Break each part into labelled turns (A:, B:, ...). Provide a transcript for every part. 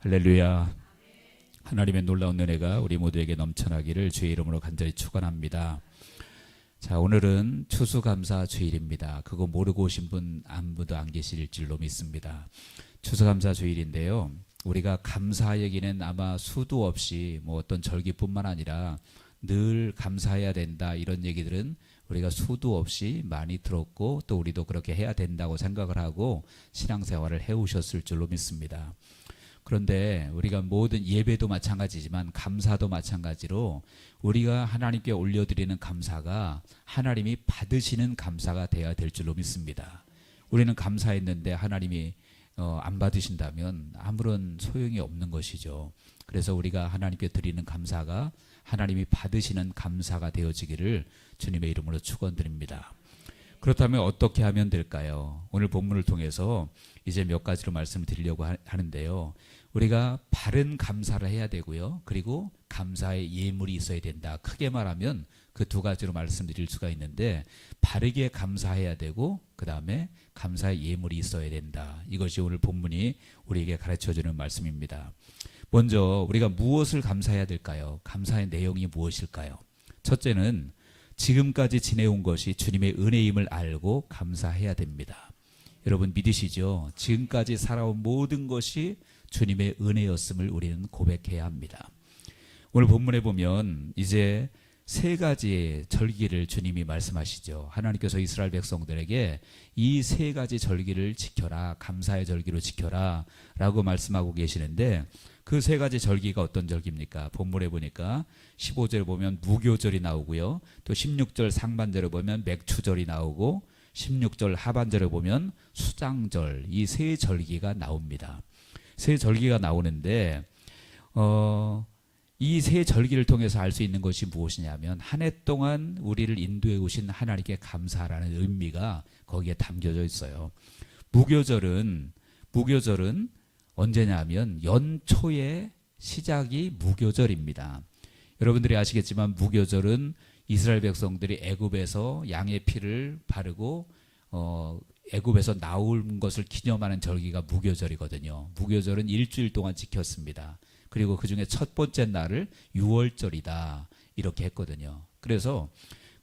A: 할렐루야. 하나님의 놀라운 은혜가 우리 모두에게 넘쳐나기를 주의 이름으로 간절히 축원합니다. 자, 오늘은 추수감사 주일입니다. 그거 모르고 오신 분 아무도 안 계실 줄로 믿습니다. 추수감사 주일인데요, 우리가 감사 얘기는 아마 수도 없이 어떤 절기뿐만 아니라 늘 감사해야 된다, 이런 얘기들은 우리가 수도 없이 많이 들었고, 또 우리도 그렇게 해야 된다고 생각을 하고 신앙생활을 해오셨을 줄로 믿습니다. 그런데 우리가 모든 예배도 마찬가지지만 감사도 마찬가지로 우리가 하나님께 올려드리는 감사가 하나님이 받으시는 감사가 되어야 될 줄로 믿습니다. 우리는 감사했는데 하나님이 안 받으신다면 아무런 소용이 없는 것이죠. 그래서 우리가 하나님께 드리는 감사가 하나님이 받으시는 감사가 되어지기를 주님의 이름으로 축원드립니다. 그렇다면 어떻게 하면 될까요? 오늘 본문을 통해서 이제 몇 가지로 말씀을 드리려고 하는데요, 우리가 바른 감사를 해야 되고요, 그리고 감사의 예물이 있어야 된다. 크게 말하면 그 두 가지로 말씀드릴 수가 있는데, 바르게 감사해야 되고 그 다음에 감사의 예물이 있어야 된다. 이것이 오늘 본문이 우리에게 가르쳐주는 말씀입니다. 먼저 우리가 무엇을 감사해야 될까요? 감사의 내용이 무엇일까요? 첫째는 지금까지 지내온 것이 주님의 은혜임을 알고 감사해야 됩니다. 여러분 믿으시죠? 지금까지 살아온 모든 것이 주님의 은혜였음을 우리는 고백해야 합니다. 오늘 본문에 보면 이제 세 가지의 절기를 주님이 말씀하시죠. 하나님께서 이스라엘 백성들에게 이 세 가지 절기를 지켜라, 감사의 절기로 지켜라 라고 말씀하고 계시는데, 그 세 가지 절기가 어떤 절기입니까? 본문에 보니까 15절 보면 무교절이 나오고요, 또 16절 상반절에 보면 맥추절이 나오고 16절 하반절에 보면 수장절, 이 세 절기가 나옵니다. 세 절기가 나오는데 이 세 절기를 통해서 알 수 있는 것이 무엇이냐면, 한 해 동안 우리를 인도해 오신 하나님께 감사라는 의미가 거기에 담겨져 있어요. 무교절은 언제냐면 연초의 시작이 무교절입니다. 여러분들이 아시겠지만 무교절은 이스라엘 백성들이 애굽에서 양의 피를 바르고 애굽에서 나온 것을 기념하는 절기가 무교절이거든요. 무교절은 일주일 동안 지켰습니다. 그리고 그 중에 첫 번째 날을 유월절이다 이렇게 했거든요. 그래서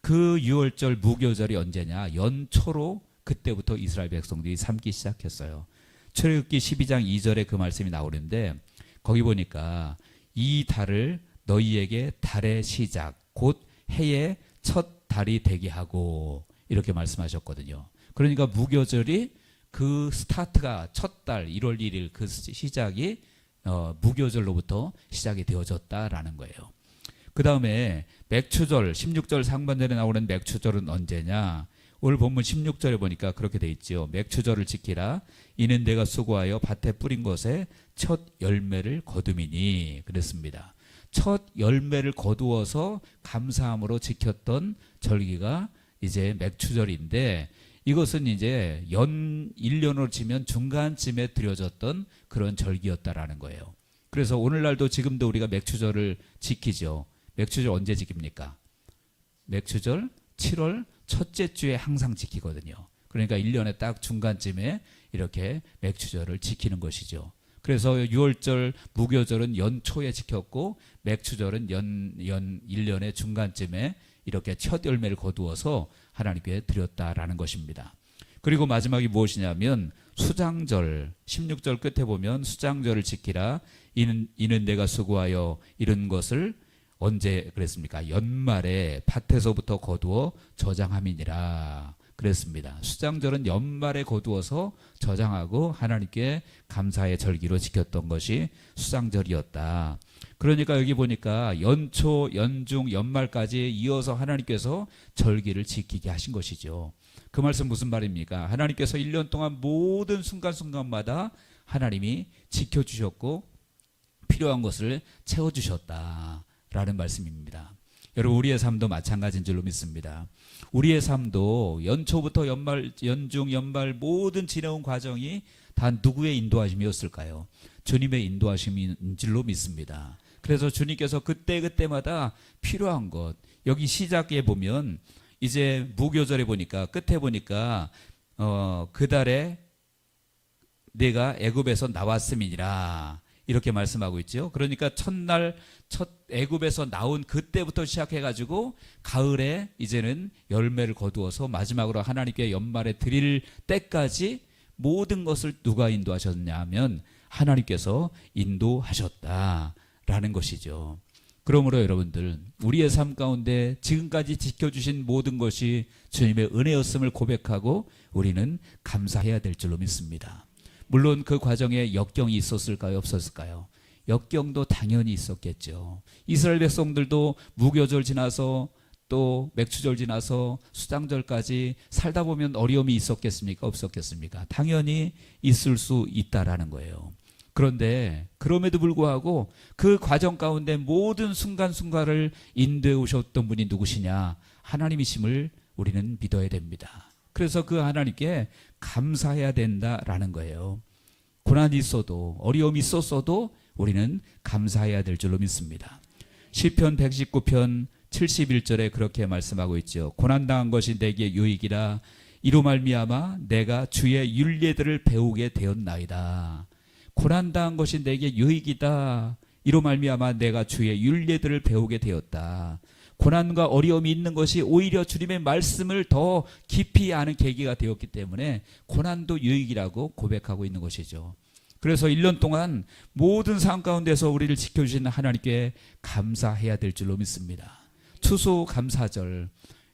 A: 그 유월절 무교절이 언제냐, 연초로 그때부터 이스라엘 백성들이 삼기 시작했어요. 출애굽기 12장 2절에 그 말씀이 나오는데, 거기 보니까 이 달을 너희에게 달의 시작 곧 해의 첫 달이 되게 하고 이렇게 말씀하셨거든요. 그러니까 무교절이 그 스타트가 첫 달 1월 1일 그 시작이 무교절로부터 시작이 되어졌다라는 거예요. 그 다음에 맥추절 16절 상반절에 나오는 맥추절은 언제냐, 오늘 본문 16절에 보니까 그렇게 돼 있죠. 맥추절을 지키라, 이는 내가 수고하여 밭에 뿌린 것에 첫 열매를 거둠이니 그랬습니다. 첫 열매를 거두어서 감사함으로 지켰던 절기가 이제 맥추절인데, 이것은 이제 연 1년으로 치면 중간쯤에 드려졌던 그런 절기였다라는 거예요. 그래서 오늘날도 지금도 우리가 맥추절을 지키죠. 맥추절 언제 지킵니까? 맥추절 7월 첫째 주에 항상 지키거든요. 그러니까 1년에 딱 중간쯤에 이렇게 맥추절을 지키는 것이죠. 그래서 6월절 무교절은 연초에 지켰고, 맥추절은 연 1년의 중간쯤에 이렇게 첫 열매를 거두어서 하나님께 드렸다라는 것입니다. 그리고 마지막이 무엇이냐면 수장절 16절 끝에 보면 수장절을 지키라, 이는 내가 수고하여 이런 것을 언제 그랬습니까? 연말에 밭에서부터 거두어 저장함이니라 그랬습니다. 수장절은 연말에 거두어서 저장하고 하나님께 감사의 절기로 지켰던 것이 수장절이었다. 그러니까 여기 보니까 연초, 연중, 연말까지 이어서 하나님께서 절기를 지키게 하신 것이죠. 그 말씀 무슨 말입니까? 하나님께서 1년 동안 모든 순간순간마다 하나님이 지켜주셨고 필요한 것을 채워주셨다라는 말씀입니다. 여러분, 우리의 삶도 마찬가지인 줄로 믿습니다. 우리의 삶도 연초부터 연말, 연중, 연말 모든 지내온 과정이 다 누구의 인도하심이었을까요? 주님의 인도하심인 줄로 믿습니다. 그래서 주님께서 그때마다 필요한 것, 여기 시작에 보면 이제 무교절에 보니까 끝에 보니까 그 달에 내가 애굽에서 나왔음이니라 이렇게 말씀하고 있죠. 그러니까 첫날 첫 애굽에서 나온 그때부터 시작해 가지고 가을에 이제는 열매를 거두어서 마지막으로 하나님께 연말에 드릴 때까지 모든 것을 누가 인도하셨냐면 하나님께서 인도하셨다라는 것이죠. 그러므로 여러분들, 우리의 삶 가운데 지금까지 지켜주신 모든 것이 주님의 은혜였음을 고백하고 우리는 감사해야 될 줄로 믿습니다. 물론 그 과정에 역경이 있었을까요? 없었을까요? 역경도 당연히 있었겠죠. 이스라엘 백성들도 무교절 지나서 또 맥추절 지나서 수장절까지 살다 보면 어려움이 있었겠습니까? 없었겠습니까? 당연히 있을 수 있다라는 거예요. 그런데 그럼에도 불구하고 그 과정 가운데 모든 순간순간을 인도해 오셨던 분이 누구시냐? 하나님이심을 우리는 믿어야 됩니다. 그래서 그 하나님께 감사해야 된다라는 거예요. 고난이 있어도 어려움이 있었어도 우리는 감사해야 될 줄로 믿습니다. 시편 119편 71절에 그렇게 말씀하고 있죠. 고난당한 것이 내게 유익이라 이로 말미암아 내가 주의 율례들을 배우게 되었나이다. 고난당한 것이 내게 유익이다. 이로 말미암아 내가 주의 율례들을 배우게 되었다. 고난과 어려움이 있는 것이 오히려 주님의 말씀을 더 깊이 아는 계기가 되었기 때문에 고난도 유익이라고 고백하고 있는 것이죠. 그래서 1년 동안 모든 상황 가운데서 우리를 지켜주시는 하나님께 감사해야 될 줄로 믿습니다. 추수감사절,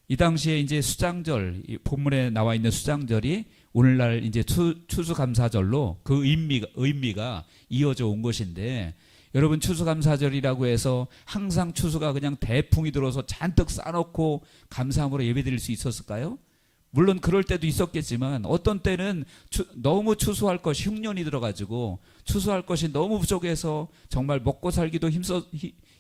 A: 이 당시에 이제 수장절, 본문에 나와 있는 수장절이 오늘날 이제 추수감사절로 그 의미가 이어져 온 것인데, 여러분 추수감사절이라고 해서 항상 추수가 그냥 대풍이 들어서 잔뜩 싸놓고 감사함으로 예배드릴 수 있었을까요? 물론 그럴 때도 있었겠지만 어떤 때는 너무 추수할 것이 흉년이 들어가지고 추수할 것이 너무 부족해서 정말 먹고 살기도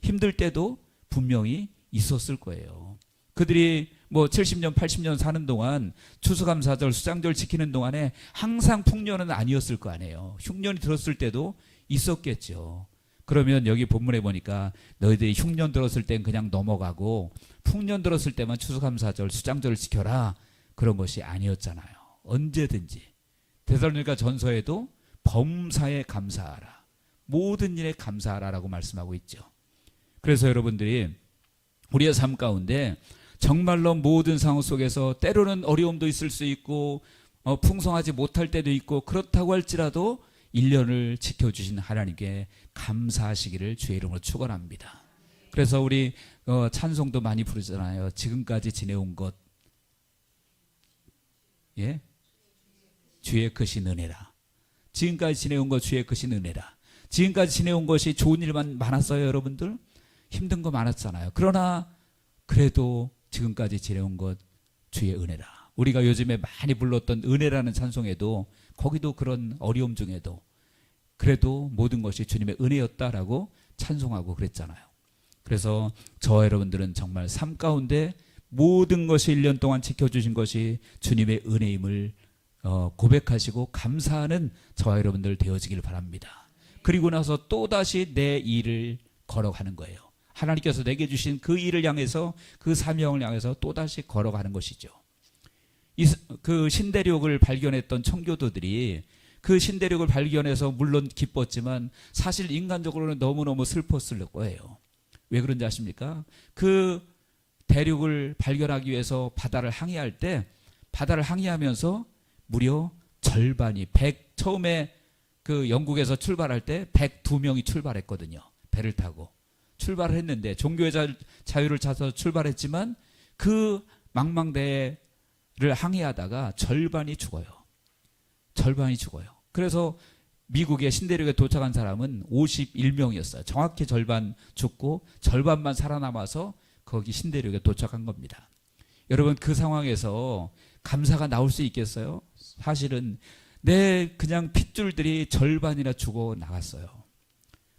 A: 힘들 때도 분명히 있었을 거예요. 그들이 뭐 70년 80년 사는 동안 추수감사절 수장절 지키는 동안에 항상 풍년은 아니었을 거 아니에요. 흉년이 들었을 때도 있었겠죠. 그러면 여기 본문에 보니까 너희들이 흉년 들었을 땐 그냥 넘어가고 풍년 들었을 때만 추수감사절 수장절을 지켜라, 그런 것이 아니었잖아요. 언제든지 데살로니가 전서에도 범사에 감사하라, 모든 일에 감사하라라고 말씀하고 있죠. 그래서 여러분들이 우리의 삶 가운데 정말로 모든 상황 속에서 때로는 어려움도 있을 수 있고 풍성하지 못할 때도 있고, 그렇다고 할지라도 1년을 지켜주신 하나님께 감사하시기를 주의 이름으로 축원합니다. 그래서 우리 찬송도 많이 부르잖아요. 지금까지 지내온 것, 예? 주의 크신 은혜라. 지금까지 지내온 것 주의 크신 은혜라. 지금까지 지내온 것이 좋은 일만 많았어요, 여러분들? 힘든 거 많았잖아요. 그러나 그래도 지금까지 지내온 것 주의 은혜라. 우리가 요즘에 많이 불렀던 은혜라는 찬송에도 거기도 그런 어려움 중에도 그래도 모든 것이 주님의 은혜였다라고 찬송하고 그랬잖아요. 그래서 저와 여러분들은 정말 삶 가운데 모든 것이 1년 동안 지켜주신 것이 주님의 은혜임을 고백하시고 감사하는 저와 여러분들 되어지길 바랍니다. 그리고 나서 또다시 내 일을 걸어가는 거예요. 하나님께서 내게 주신 그 일을 향해서, 그 사명을 향해서 또다시 걸어가는 것이죠. 그 신대륙을 발견했던 청교도들이 그 신대륙을 발견해서 물론 기뻤지만 사실 인간적으로는 너무너무 슬펐을 거예요. 왜 그런지 아십니까? 그 대륙을 발견하기 위해서 바다를 항해할 때, 바다를 항해하면서 무려 절반이 처음에 그 영국에서 출발할 때 102명이 출발했거든요. 배를 타고 출발을 했는데 종교의 자유를 찾아서 출발했지만 그 망망대해를 항해하다가 절반이 죽어요. 절반이 죽어요. 그래서 미국의 신대륙에 도착한 사람은 51명이었어요. 정확히 절반 죽고 절반만 살아남아서 거기 신대륙에 도착한 겁니다. 여러분, 그 상황에서 감사가 나올 수 있겠어요? 사실은 그냥 핏줄들이 절반이나 죽어 나갔어요.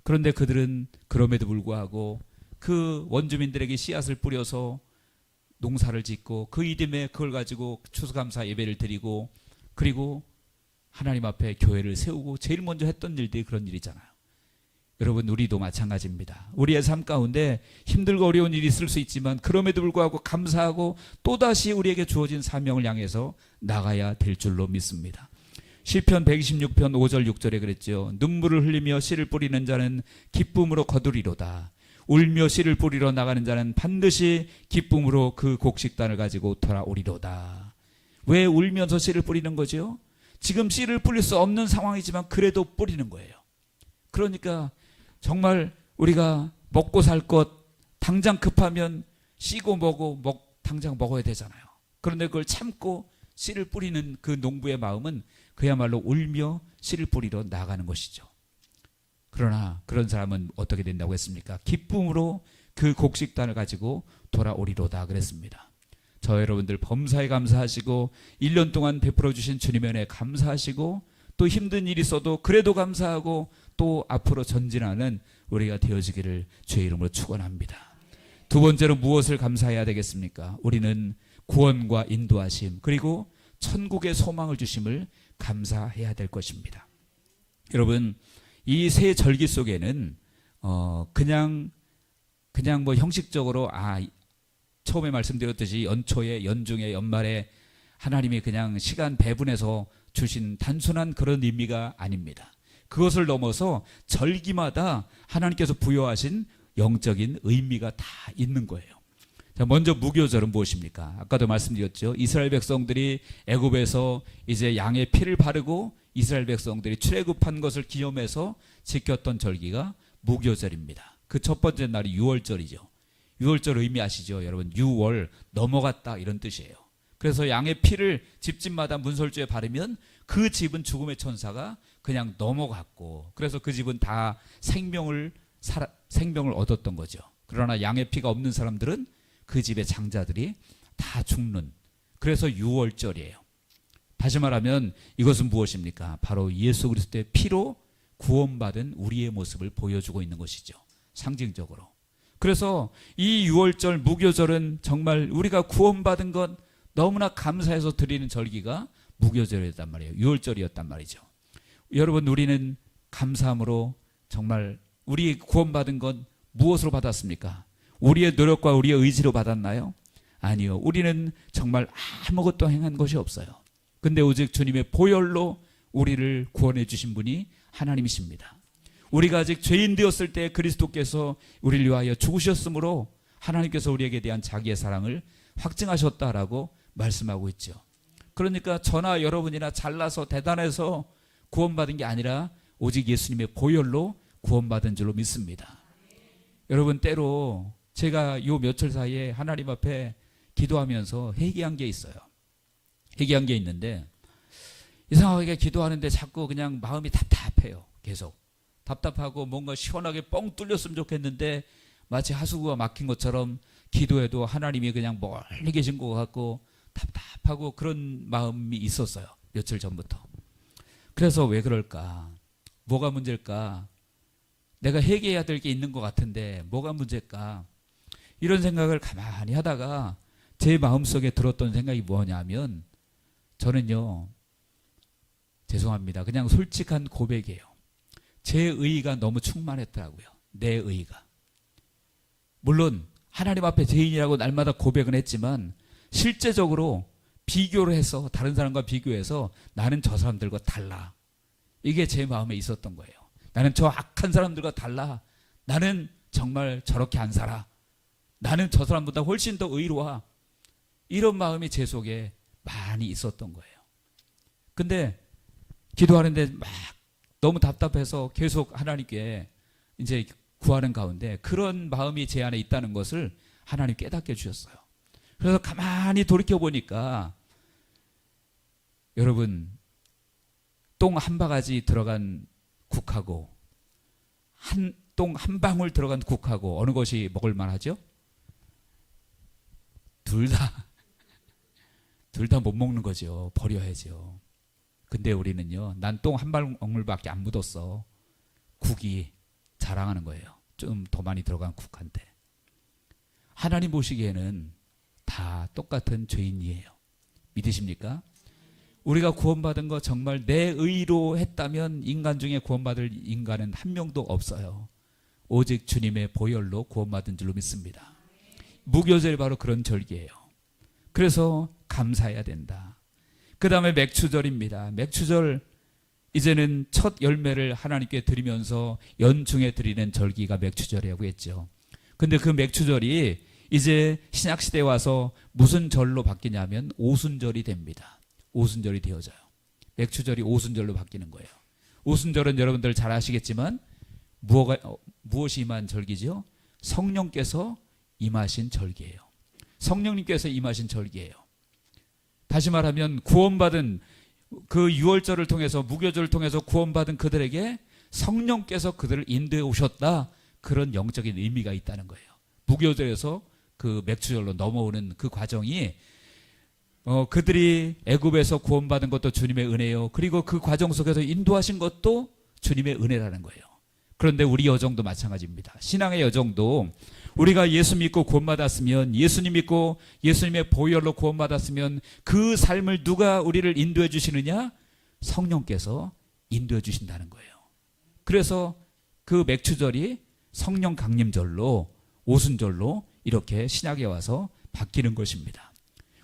A: 그런데 그들은 그럼에도 불구하고 그 원주민들에게 씨앗을 뿌려서 농사를 짓고 그 이듬해 그걸 가지고 추수감사 예배를 드리고, 그리고 하나님 앞에 교회를 세우고 제일 먼저 했던 일들이 그런 일이잖아요. 여러분, 우리도 마찬가지입니다. 우리의 삶 가운데 힘들고 어려운 일이 있을 수 있지만 그럼에도 불구하고 감사하고 또다시 우리에게 주어진 사명을 향해서 나가야 될 줄로 믿습니다. 시편 126편 5절 6절에 그랬죠. 눈물을 흘리며 씨를 뿌리는 자는 기쁨으로 거두리로다. 울며 씨를 뿌리러 나가는 자는 반드시 기쁨으로 그 곡식단을 가지고 돌아오리로다. 왜 울면서 씨를 뿌리는 거죠? 지금 씨를 뿌릴 수 없는 상황이지만 그래도 뿌리는 거예요. 그러니까 정말 우리가 먹고 살 것 당장 급하면 씨고 뭐고 당장 먹어야 되잖아요. 그런데 그걸 참고 씨를 뿌리는 그 농부의 마음은 그야말로 울며 씨를 뿌리러 나가는 것이죠. 그러나 그런 사람은 어떻게 된다고 했습니까? 기쁨으로 그 곡식단을 가지고 돌아오리로다 그랬습니다. 저 여러분들 범사에 감사하시고 1년 동안 베풀어 주신 주님의 은혜에 감사하시고 또 힘든 일이 있어도 그래도 감사하고 또 앞으로 전진하는 우리가 되어지기를 주의 이름으로 축원합니다. 두 번째로 무엇을 감사해야 되겠습니까? 우리는 구원과 인도하심 그리고 천국의 소망을 주심을 감사해야 될 것입니다. 여러분 이 세 절기 속에는 그냥 뭐 형식적으로 처음에 말씀드렸듯이 연초에 연중에 연말에 하나님이 그냥 시간 배분해서 주신 단순한 그런 의미가 아닙니다. 그것을 넘어서 절기마다 하나님께서 부여하신 영적인 의미가 다 있는 거예요. 자, 먼저 무교절은 무엇입니까? 아까도 말씀드렸죠. 이스라엘 백성들이 애굽에서 이제 양의 피를 바르고 이스라엘 백성들이 출애굽한 것을 기념해서 지켰던 절기가 무교절입니다. 그 첫 번째 날이 유월절이죠. 유월절 의미 아시죠? 여러분 유월 넘어갔다 이런 뜻이에요. 그래서 양의 피를 집집마다 문설주에 바르면 그 집은 죽음의 천사가 그냥 넘어갔고 그래서 그 집은 다 생명을 얻었던 거죠. 그러나 양의 피가 없는 사람들은 그 집의 장자들이 다 죽는 그래서 유월절이에요. 다시 말하면 이것은 무엇입니까? 바로 예수 그리스도의 피로 구원받은 우리의 모습을 보여주고 있는 것이죠. 상징적으로. 그래서 이 유월절 무교절은 정말 우리가 구원받은 것 너무나 감사해서 드리는 절기가 무교절이었단 말이에요. 유월절이었단 말이죠. 여러분 우리는 감사함으로 정말 우리 구원받은 것 무엇으로 받았습니까? 우리의 노력과 우리의 의지로 받았나요? 아니요. 우리는 정말 아무것도 행한 것이 없어요. 근데 오직 주님의 보혈로 우리를 구원해 주신 분이 하나님이십니다. 우리가 아직 죄인 되었을 때 그리스도께서 우리를 위하여 죽으셨으므로 하나님께서 우리에게 대한 자기의 사랑을 확증하셨다라고 말씀하고 있죠. 그러니까 저나 여러분이나 잘나서 대단해서 구원받은 게 아니라 오직 예수님의 보혈로 구원받은 줄로 믿습니다. 여러분 때로 제가 요 며칠 사이에 하나님 앞에 기도하면서 회개한 게 있어요. 회개한 게 있는데 이상하게 기도하는데 자꾸 그냥 마음이 답답해요. 계속 답답하고 뭔가 시원하게 뻥 뚫렸으면 좋겠는데 마치 하수구가 막힌 것처럼 기도해도 하나님이 그냥 멀리 계신 것 같고 답답하고 그런 마음이 있었어요. 며칠 전부터. 그래서 왜 그럴까? 뭐가 문제일까? 내가 회개해야 될 게 있는 것 같은데 뭐가 문제일까? 이런 생각을 가만히 하다가 제 마음속에 들었던 생각이 뭐냐면 저는요 죄송합니다. 그냥 솔직한 고백이에요. 제 의의가 너무 충만했더라고요. 내 의의가. 물론 하나님 앞에 죄인이라고 날마다 고백은 했지만 실제적으로 비교를 해서 다른 사람과 비교해서 나는 저 사람들과 달라. 이게 제 마음에 있었던 거예요. 나는 저 악한 사람들과 달라. 나는 정말 저렇게 안 살아. 나는 저 사람보다 훨씬 더 의로워. 이런 마음이 제 속에 많이 있었던 거예요. 근데 기도하는데 막 너무 답답해서 계속 하나님께 이제 구하는 가운데 그런 마음이 제 안에 있다는 것을 하나님 깨닫게 해주셨어요. 그래서 가만히 돌이켜 보니까 여러분 똥 한 바가지 들어간 국하고 똥 한 방울 들어간 국하고 어느 것이 먹을 만하죠? 둘 다 못 먹는 거죠. 버려야죠. 근데 우리는요, 난 똥 한 방울밖에 안 묻었어. 국이 자랑하는 거예요. 좀 더 많이 들어간 국한데. 하나님 보시기에는 다 똑같은 죄인이에요. 믿으십니까? 우리가 구원받은 거 정말 내 의로 했다면 인간 중에 구원받을 인간은 한 명도 없어요. 오직 주님의 보혈로 구원받은 줄로 믿습니다. 무교절이 바로 그런 절기예요. 그래서 감사해야 된다. 그 다음에 맥추절입니다. 맥추절 이제는 첫 열매를 하나님께 드리면서 연중에 드리는 절기가 맥추절이라고 했죠. 근데 그 맥추절이 이제 신약시대에 와서 무슨 절로 바뀌냐면 오순절이 됩니다. 오순절이 되어져요. 맥추절이 오순절로 바뀌는 거예요. 오순절은 여러분들 잘 아시겠지만 무엇이 임한 절기죠? 성령께서 임하신 절기예요. 성령님께서 임하신 절기예요. 다시 말하면 구원받은 그 유월절을 통해서 무교절을 통해서 구원받은 그들에게 성령께서 그들을 인도해 오셨다. 그런 영적인 의미가 있다는 거예요. 무교절에서 그 맥추절로 넘어오는 그 과정이 그들이 애굽에서 구원받은 것도 주님의 은혜요. 그리고 그 과정 속에서 인도하신 것도 주님의 은혜라는 거예요. 그런데 우리 여정도 마찬가지입니다. 신앙의 여정도 우리가 예수 믿고 구원받았으면, 예수님 믿고 예수님의 보혈로 구원받았으면 그 삶을 누가 우리를 인도해 주시느냐? 성령께서 인도해 주신다는 거예요. 그래서 그 맥추절이 성령 강림절로, 오순절로 이렇게 신약에 와서 바뀌는 것입니다.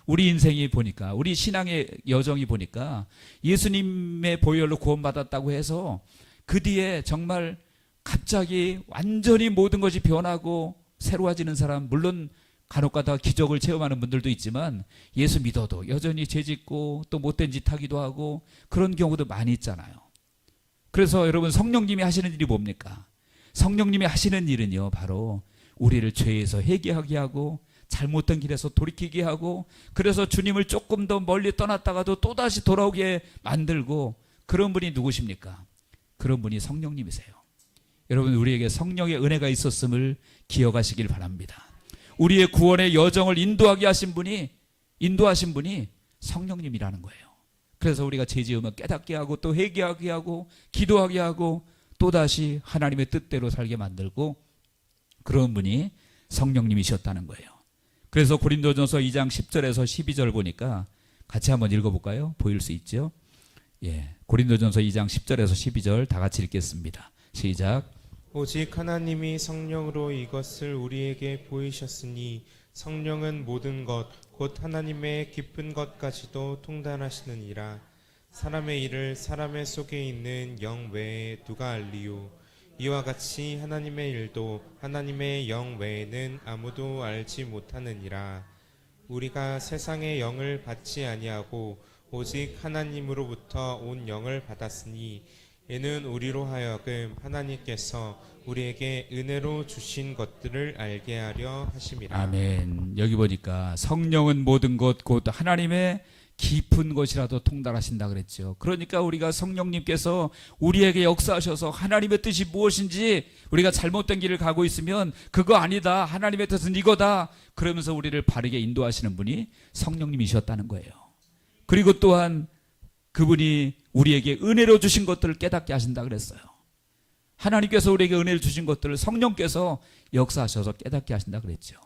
A: 우리 인생이 보니까, 우리 신앙의 여정이 보니까 예수님의 보혈로 구원받았다고 해서 그 뒤에 정말 갑자기 완전히 모든 것이 변하고 새로워지는 사람, 물론 간혹가다 기적을 체험하는 분들도 있지만 예수 믿어도 여전히 죄짓고 또 못된 짓 하기도 하고 그런 경우도 많이 있잖아요. 그래서 여러분, 성령님이 하시는 일이 뭡니까? 성령님이 하시는 일은요, 바로 우리를 죄에서 회개하게 하고 잘못된 길에서 돌이키게 하고, 그래서 주님을 조금 더 멀리 떠났다가도 또다시 돌아오게 만들고, 그런 분이 누구십니까? 그런 분이 성령님이세요. 여러분, 우리에게 성령의 은혜가 있었음을 기억하시길 바랍니다. 우리의 구원의 여정을 인도하신 분이 성령님이라는 거예요. 그래서 우리가 죄 지으면 깨닫게 하고 또 회개하게 하고 기도하게 하고 또다시 하나님의 뜻대로 살게 만들고, 그런 분이 성령님이셨다는 거예요. 그래서 고린도전서 2장 10절에서 12절 보니까 같이 한번 읽어볼까요? 보일 수 있죠? 예, 고린도전서 2장 10절에서 12절 다 같이 읽겠습니다. 시작.
B: 오직 하나님이 성령으로 이것을 우리에게 보이셨으니 성령은 모든 것 곧 하나님의 깊은 것까지도 통달하시느니라. 사람의 일을 사람의 속에 있는 영 외에 누가 알리요? 이와 같이 하나님의 일도 하나님의 영 외에는 아무도 알지 못하느니라. 우리가 세상의 영을 받지 아니하고 오직 하나님으로부터 온 영을 받았으니 이는 우리로 하여금 하나님께서 우리에게 은혜로 주신 것들을 알게 하려 하심이라.
A: 아멘. 여기 보니까 성령은 모든 것 곧 하나님의 깊은 것이라도 통달하신다 그랬죠. 그러니까 우리가 성령님께서 우리에게 역사하셔서 하나님의 뜻이 무엇인지, 우리가 잘못된 길을 가고 있으면 그거 아니다, 하나님의 뜻은 이거다, 그러면서 우리를 바르게 인도하시는 분이 성령님이셨다는 거예요. 그리고 또한 그분이 우리에게 은혜로 주신 것들을 깨닫게 하신다 그랬어요. 하나님께서 우리에게 은혜를 주신 것들을 성령께서 역사하셔서 깨닫게 하신다 그랬죠.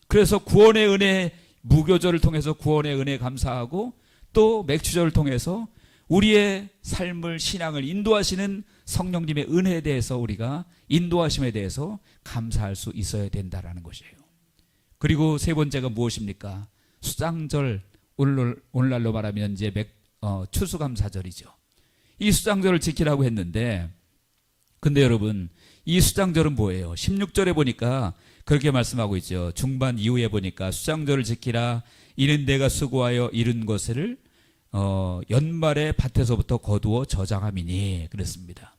A: 그래서 구원의 은혜, 무교절을 통해서 구원의 은혜 감사하고, 또 맥추절을 통해서 우리의 삶을, 신앙을 인도하시는 성령님의 은혜에 대해서, 우리가 인도하심에 대해서 감사할 수 있어야 된다라는 것이에요. 그리고 세 번째가 무엇입니까? 수장절, 오늘날로 말하면 이제 추수감사절이죠. 이 수장절을 지키라고 했는데, 근데 여러분, 이 수장절은 뭐예요? 16절에 보니까 그렇게 말씀하고 있죠. 중반 이후에 보니까 수장절을 지키라. 이는 내가 수고하여 이룬 것을 연말에 밭에서부터 거두어 저장함이니 그랬습니다.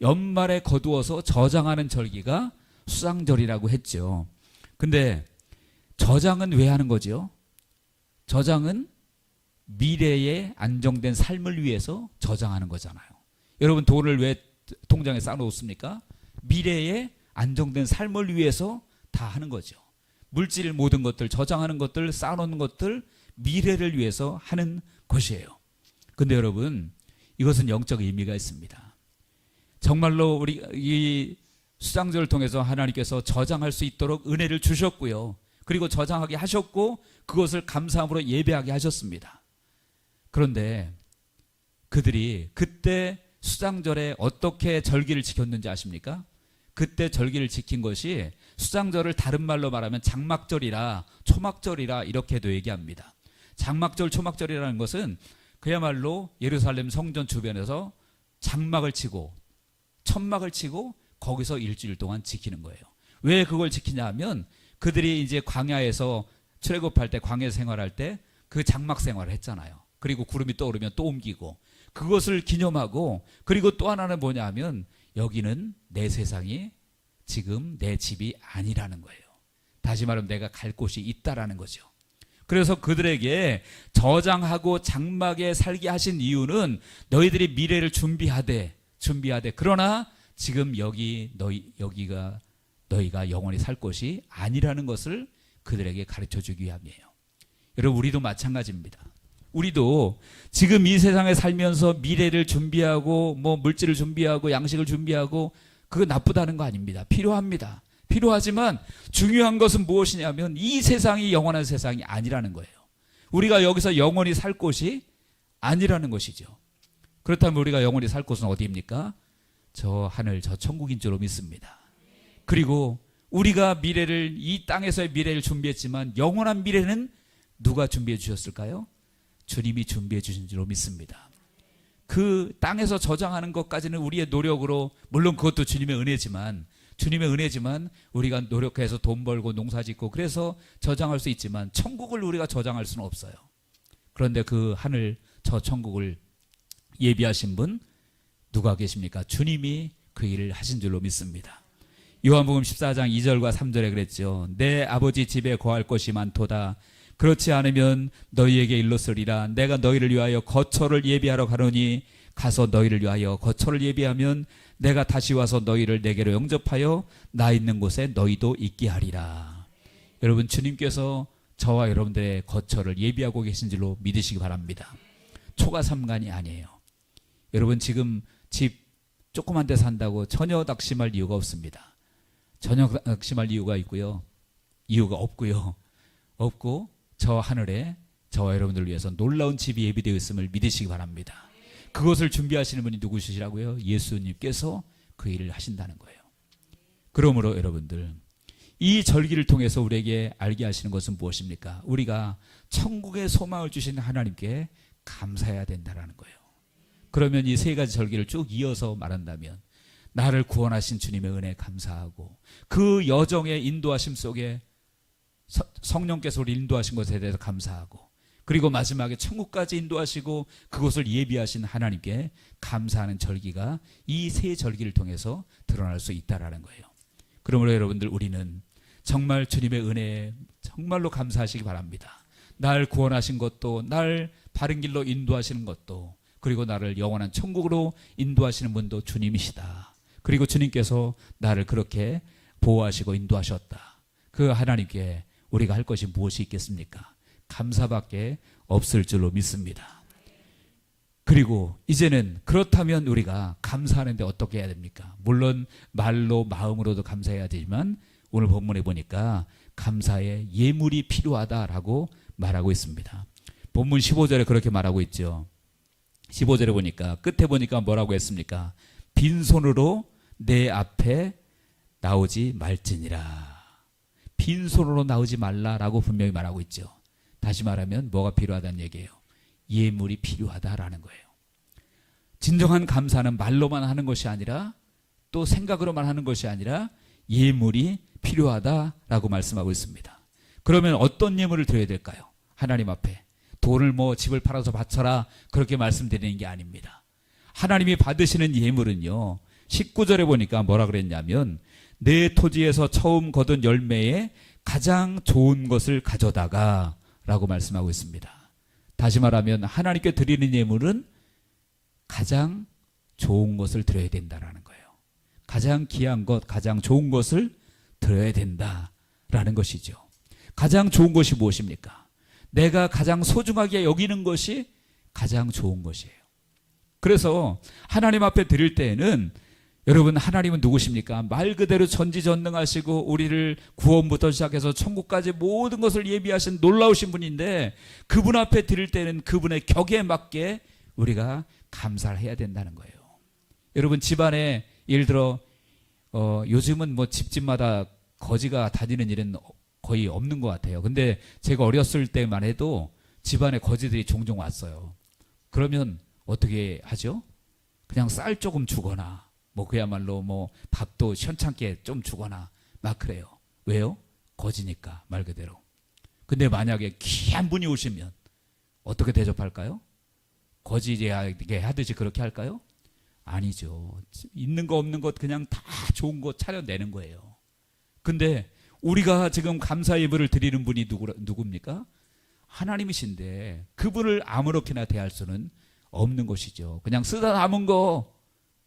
A: 연말에 거두어서 저장하는 절기가 수장절이라고 했죠. 근데 저장은 왜 하는 거죠? 저장은 미래에 안정된 삶을 위해서 저장하는 거잖아요. 여러분, 돈을 왜 통장에 쌓아놓습니까? 미래에 안정된 삶을 위해서 다 하는 거죠. 물질 모든 것들, 저장하는 것들, 쌓아놓는 것들, 미래를 위해서 하는 것이에요. 근데 여러분, 이것은 영적 의미가 있습니다. 정말로 우리 이 수장절을 통해서 하나님께서 저장할 수 있도록 은혜를 주셨고요. 그리고 저장하게 하셨고, 그것을 감사함으로 예배하게 하셨습니다. 그런데 그들이 그때 수장절에 어떻게 절기를 지켰는지 아십니까? 그때 절기를 지킨 것이, 수장절을 다른 말로 말하면 장막절이라 초막절이라 이렇게도 얘기합니다. 장막절, 초막절이라는 것은 그야말로 예루살렘 성전 주변에서 장막을 치고 천막을 치고 거기서 일주일 동안 지키는 거예요. 왜 그걸 지키냐 하면 그들이 이제 광야에서 출애굽할 때 광야 생활할 때 그 장막 생활을 했잖아요. 그리고 구름이 떠오르면 또 옮기고 그것을 기념하고, 그리고 또 하나는 뭐냐 하면 여기는 내 세상이 지금 내 집이 아니라는 거예요. 다시 말하면 내가 갈 곳이 있다라는 거죠. 그래서 그들에게 저장하고 장막에 살게 하신 이유는 너희들이 미래를 준비하되 그러나 지금 여기가 너희가 영원히 살 곳이 아니라는 것을 그들에게 가르쳐 주기 위함이에요. 여러분, 우리도 마찬가지입니다. 우리도 지금 이 세상에 살면서 미래를 준비하고 뭐 물질을 준비하고 양식을 준비하고 그거 나쁘다는 거 아닙니다. 필요합니다. 필요하지만 중요한 것은 무엇이냐면 이 세상이 영원한 세상이 아니라는 거예요. 우리가 여기서 영원히 살 곳이 아니라는 것이죠. 그렇다면 우리가 영원히 살 곳은 어디입니까? 저 하늘, 저 천국인 줄로 믿습니다. 그리고 우리가 이 땅에서의 미래를 준비했지만 영원한 미래는 누가 준비해 주셨을까요? 주님이 준비해 주신 줄로 믿습니다. 그 땅에서 저장하는 것까지는 우리의 노력으로, 물론 그것도 주님의 은혜지만 우리가 노력해서 돈 벌고 농사 짓고 그래서 저장할 수 있지만 천국을 우리가 저장할 수는 없어요. 그런데 그 하늘, 저 천국을 예비하신 분 누가 계십니까? 주님이 그 일을 하신 줄로 믿습니다. 요한복음 14장 2절과 3절에 그랬죠. 내 아버지 집에 거할 것이 많도다. 그렇지 않으면 너희에게 일렀으리라. 내가 너희를 위하여 거처를 예비하러 가노니 가서 너희를 위하여 거처를 예비하면 내가 다시 와서 너희를 내게로 영접하여 나 있는 곳에 너희도 있게 하리라. 여러분, 주님께서 저와 여러분들의 거처를 예비하고 계신 줄로 믿으시기 바랍니다. 초가삼간이 아니에요. 여러분, 지금 집 조그만 데 산다고 전혀 낙심할 이유가 없습니다. 전혀 낙심할 이유가 있고요. 이유가 없고요. 없고 저 하늘에 저와 여러분들을 위해서 놀라운 집이 예비되어 있음을 믿으시기 바랍니다. 그것을 준비하시는 분이 누구시라고요? 예수님께서 그 일을 하신다는 거예요. 그러므로 여러분들, 이 절기를 통해서 우리에게 알게 하시는 것은 무엇입니까? 우리가 천국의 소망을 주신 하나님께 감사해야 된다는 거예요. 그러면 이 세 가지 절기를 쭉 이어서 말한다면 나를 구원하신 주님의 은혜에 감사하고 그 여정의 인도하심 속에 성령께서 우리 인도하신 것에 대해서 감사하고, 그리고 마지막에 천국까지 인도하시고 그것을 예비하신 하나님께 감사하는 절기가 이 세 절기를 통해서 드러날 수 있다라는 거예요. 그러므로 여러분들, 우리는 정말 주님의 은혜에 정말로 감사하시기 바랍니다. 날 구원하신 것도, 날 바른 길로 인도하시는 것도, 그리고 나를 영원한 천국으로 인도하시는 분도 주님이시다. 그리고 주님께서 나를 그렇게 보호하시고 인도하셨다. 그 하나님께 우리가 할 것이 무엇이 있겠습니까? 감사밖에 없을 줄로 믿습니다. 그리고 이제는 그렇다면 우리가 감사하는데 어떻게 해야 됩니까? 물론 말로 마음으로도 감사해야 되지만 오늘 본문에 보니까 감사의 예물이 필요하다라고 말하고 있습니다. 본문 15절에 그렇게 말하고 있죠. 15절에 보니까, 끝에 보니까 뭐라고 했습니까? 빈손으로 내 앞에 나오지 말지니라. 빈손으로 나오지 말라라고 분명히 말하고 있죠. 다시 말하면 뭐가 필요하다는 얘기예요? 예물이 필요하다라는 거예요. 진정한 감사는 말로만 하는 것이 아니라, 또 생각으로만 하는 것이 아니라 예물이 필요하다라고 말씀하고 있습니다. 그러면 어떤 예물을 드려야 될까요? 하나님 앞에 돈을 집을 팔아서 바쳐라 그렇게 말씀드리는 게 아닙니다. 하나님이 받으시는 예물은요, 19절에 보니까 뭐라 그랬냐면 내 토지에서 처음 거둔 열매에 가장 좋은 것을 가져다가 라고 말씀하고 있습니다. 다시 말하면 하나님께 드리는 예물은 가장 좋은 것을 드려야 된다라는 거예요. 가장 귀한 것, 가장 좋은 것을 드려야 된다라는 것이죠. 가장 좋은 것이 무엇입니까? 내가 가장 소중하게 여기는 것이 가장 좋은 것이에요. 그래서 하나님 앞에 드릴 때에는, 여러분, 하나님은 누구십니까? 말 그대로 전지전능하시고 우리를 구원부터 시작해서 천국까지 모든 것을 예비하신 놀라우신 분인데, 그분 앞에 드릴 때는 그분의 격에 맞게 우리가 감사를 해야 된다는 거예요. 여러분, 집안에 예를 들어 요즘은 집집마다 거지가 다니는 일은 거의 없는 것 같아요. 근데 제가 어렸을 때만 해도 집안에 거지들이 종종 왔어요. 그러면 어떻게 하죠? 그냥 쌀 조금 주거나 뭐 그야말로 뭐 밥도 시원찮게 좀 주거나 막 그래요. 왜요? 거지니까 말 그대로. 근데 만약에 귀한 분이 오시면 어떻게 대접할까요? 거지게 하듯이 그렇게 할까요? 아니죠. 있는 거 없는 것 그냥 다 좋은 거 차려내는 거예요. 근데 우리가 지금 감사 예배를 드리는 분이 누굽니까? 하나님이신데 그분을 아무렇게나 대할 수는 없는 것이죠. 그냥 쓰다 남은 거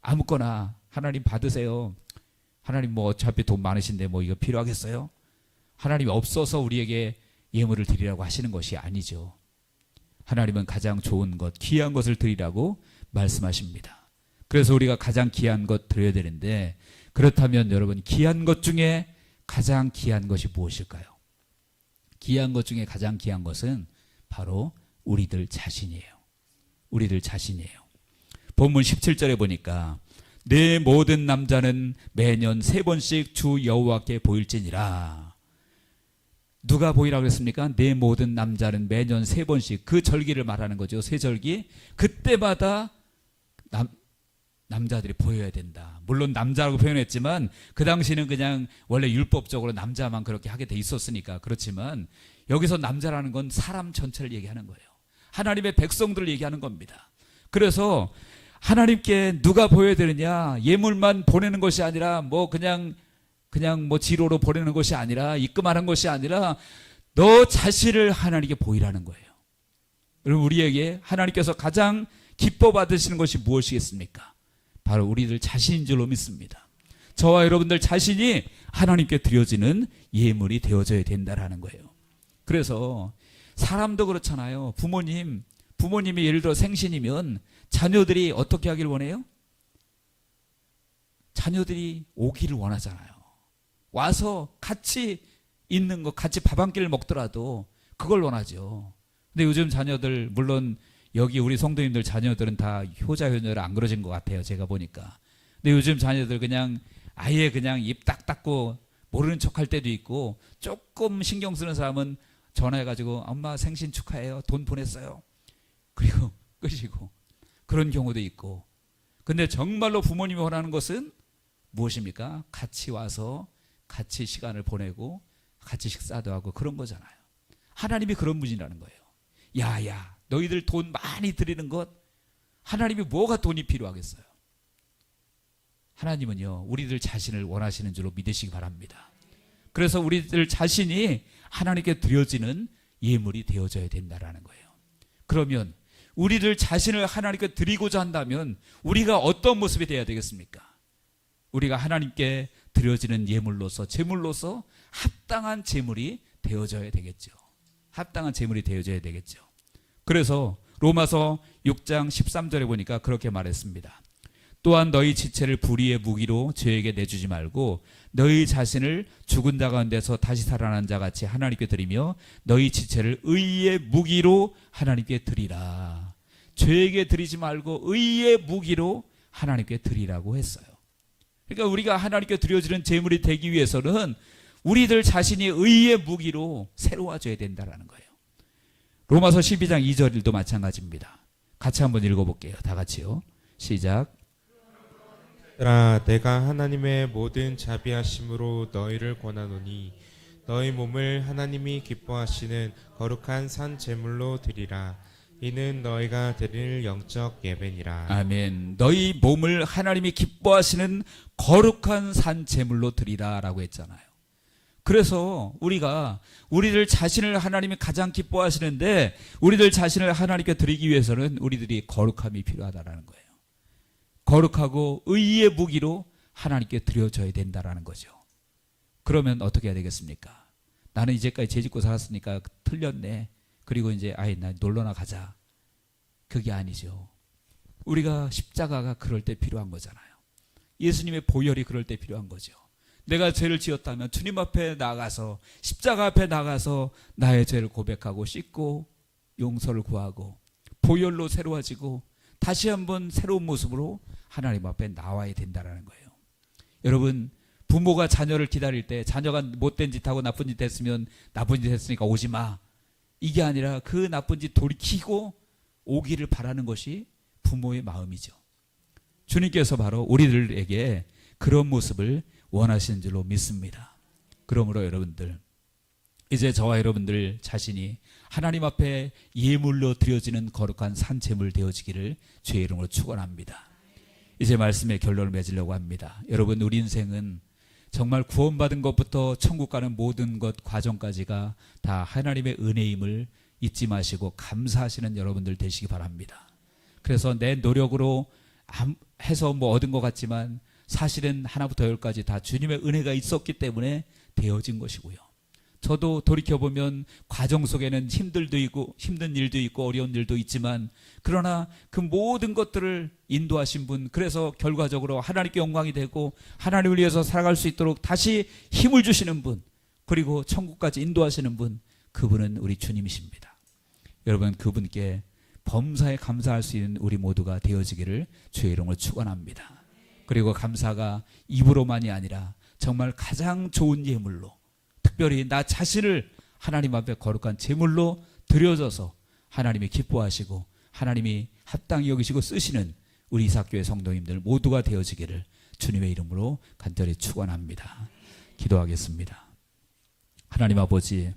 A: 아무거나 하나님 받으세요. 하나님 뭐 어차피 돈 많으신데 뭐 이거 필요하겠어요? 하나님이 없어서 우리에게 예물을 드리라고 하시는 것이 아니죠. 하나님은 가장 좋은 것, 귀한 것을 드리라고 말씀하십니다. 그래서 우리가 가장 귀한 것 드려야 되는데, 그렇다면 여러분, 귀한 것 중에 가장 귀한 것이 무엇일까요? 귀한 것 중에 가장 귀한 것은 바로 우리들 자신이에요. 우리들 자신이에요. 본문 17절에 보니까 내 모든 남자는 매년 3번씩 주 여호와께 보일지니라. 누가 보이라고 그랬습니까? 내 모든 남자는 매년 3번씩, 그 절기를 말하는 거죠. 세절기. 그때마다 남자들이 보여야 된다. 물론 남자라고 표현했지만 그 당시는 그냥 원래 율법적으로 남자만 그렇게 하게 돼 있었으니까 그렇지만, 여기서 남자라는 건 사람 전체를 얘기하는 거예요. 하나님의 백성들을 얘기하는 겁니다. 그래서 하나님께 누가 보여야 되느냐, 예물만 보내는 것이 아니라 뭐 그냥 뭐 지로로 보내는 것이 아니라, 입금하는 것이 아니라 너 자신을 하나님께 보이라는 거예요. 여러분, 우리에게 하나님께서 가장 기뻐 받으시는 것이 무엇이겠습니까? 바로 우리들 자신인 줄로 믿습니다. 저와 여러분들 자신이 하나님께 드려지는 예물이 되어져야 된다라는 거예요. 그래서 사람도 그렇잖아요. 부모님이 예를 들어 생신이면 자녀들이 어떻게 하길 원해요? 자녀들이 오기를 원하잖아요. 와서 같이 있는 거, 같이 밥 한 끼를 먹더라도 그걸 원하죠. 근데 요즘 자녀들, 물론 여기 우리 성도님들 자녀들은 다 효자효녀를 안 그러신 것 같아요, 제가 보니까. 근데 요즘 자녀들 그냥 아예 그냥 입 딱 닫고 모르는 척할 때도 있고, 조금 신경 쓰는 사람은 전화해가지고 엄마 생신 축하해요, 돈 보냈어요, 그리고 끄시고, 그런 경우도 있고. 근데 정말로 부모님이 원하는 것은 무엇입니까? 같이 와서 같이 시간을 보내고 같이 식사도 하고 그런 거잖아요. 하나님이 그런 분이라는 거예요. 야야, 너희들 돈 많이 드리는 것, 하나님이 뭐가 돈이 필요하겠어요? 하나님은요, 우리들 자신을 원하시는 줄로 믿으시기 바랍니다. 그래서 우리들 자신이 하나님께 드려지는 예물이 되어져야 된다라는 거예요. 그러면 우리들 자신을 하나님께 드리고자 한다면 우리가 어떤 모습이 되어야 되겠습니까? 우리가 하나님께 드려지는 예물로서, 제물로서 합당한 제물이 되어져야 되겠죠. 합당한 제물이 되어져야 되겠죠. 그래서 로마서 6장 13절에 보니까 그렇게 말했습니다. 또한 너희 지체를 불의의 무기로 죄에게 내주지 말고 너희 자신을 죽은 자 가운데서 다시 살아난 자 같이 하나님께 드리며 너희 지체를 의의 무기로 하나님께 드리라. 죄에게 드리지 말고 의의 무기로 하나님께 드리라고 했어요. 그러니까 우리가 하나님께 드려지는 제물이 되기 위해서는 우리들 자신이 의의 무기로 새로워져야 된다는 거예요. 로마서 12장 2절도 마찬가지입니다. 같이 한번 읽어볼게요. 다 같이요. 시작.
B: 내가 하나님의 모든 자비하심으로 너희를 권하노니 너희 몸을 하나님이 기뻐하시는 거룩한 산 제물로 드리라. 이는 너희가 드릴 영적 예배니라.
A: 아멘. 너희 몸을 하나님이 기뻐하시는 거룩한 산 제물로 드리라라고 했잖아요. 그래서 우리가 우리들 자신을 하나님이 가장 기뻐하시는데, 우리들 자신을 하나님께 드리기 위해서는 우리들이 거룩함이 필요하다라는 거예요. 거룩하고 의의 무기로 하나님께 드려져야 된다라는 거죠. 그러면 어떻게 해야 되겠습니까? 나는 이제까지 죄짓고 살았으니까 틀렸네, 그리고 이제 나 놀러나 가자. 그게 아니죠. 우리가 십자가가 그럴 때 필요한 거잖아요. 예수님의 보혈이 그럴 때 필요한 거죠. 내가 죄를 지었다면 주님 앞에 나가서, 십자가 앞에 나가서 나의 죄를 고백하고 씻고 용서를 구하고 보혈로 새로워지고 다시 한번 새로운 모습으로 하나님 앞에 나와야 된다는 거예요. 여러분, 부모가 자녀를 기다릴 때 자녀가 못된 짓 하고 나쁜 짓 했으면 나쁜 짓 했으니까 오지 마, 이게 아니라 그 나쁜 짓 돌이키고 오기를 바라는 것이 부모의 마음이죠. 주님께서 바로 우리들에게 그런 모습을 원하시는 줄로 믿습니다. 그러므로 여러분들, 이제 저와 여러분들 자신이 하나님 앞에 예물로 드려지는 거룩한 산채물 되어지기를 주의 이름으로 축원합니다. 이제 말씀의 결론을 맺으려고 합니다. 여러분, 우리 인생은 정말 구원받은 것부터 천국 가는 모든 것 과정까지가 다 하나님의 은혜임을 잊지 마시고 감사하시는 여러분들 되시기 바랍니다. 그래서 내 노력으로 해서 뭐 얻은 것 같지만 사실은 하나부터 열까지 다 주님의 은혜가 있었기 때문에 되어진 것이고요. 저도 돌이켜보면 과정 속에는 힘든 일도 있고 어려운 일도 있지만, 그러나 그 모든 것들을 인도하신 분, 그래서 결과적으로 하나님께 영광이 되고 하나님을 위해서 살아갈 수 있도록 다시 힘을 주시는 분, 그리고 천국까지 인도하시는 분, 그분은 우리 주님이십니다. 여러분, 그분께 범사에 감사할 수 있는 우리 모두가 되어지기를 주의 이름으로 축원합니다. 그리고 감사가 입으로만이 아니라 정말 가장 좋은 예물로, 특별히 나 자신을 하나님 앞에 거룩한 제물로 드려져서 하나님이 기뻐하시고 하나님이 합당히 여기시고 쓰시는 우리 이삭교회 성도님들 모두가 되어지기를 주님의 이름으로 간절히 축원합니다. 기도하겠습니다. 하나님 아버지,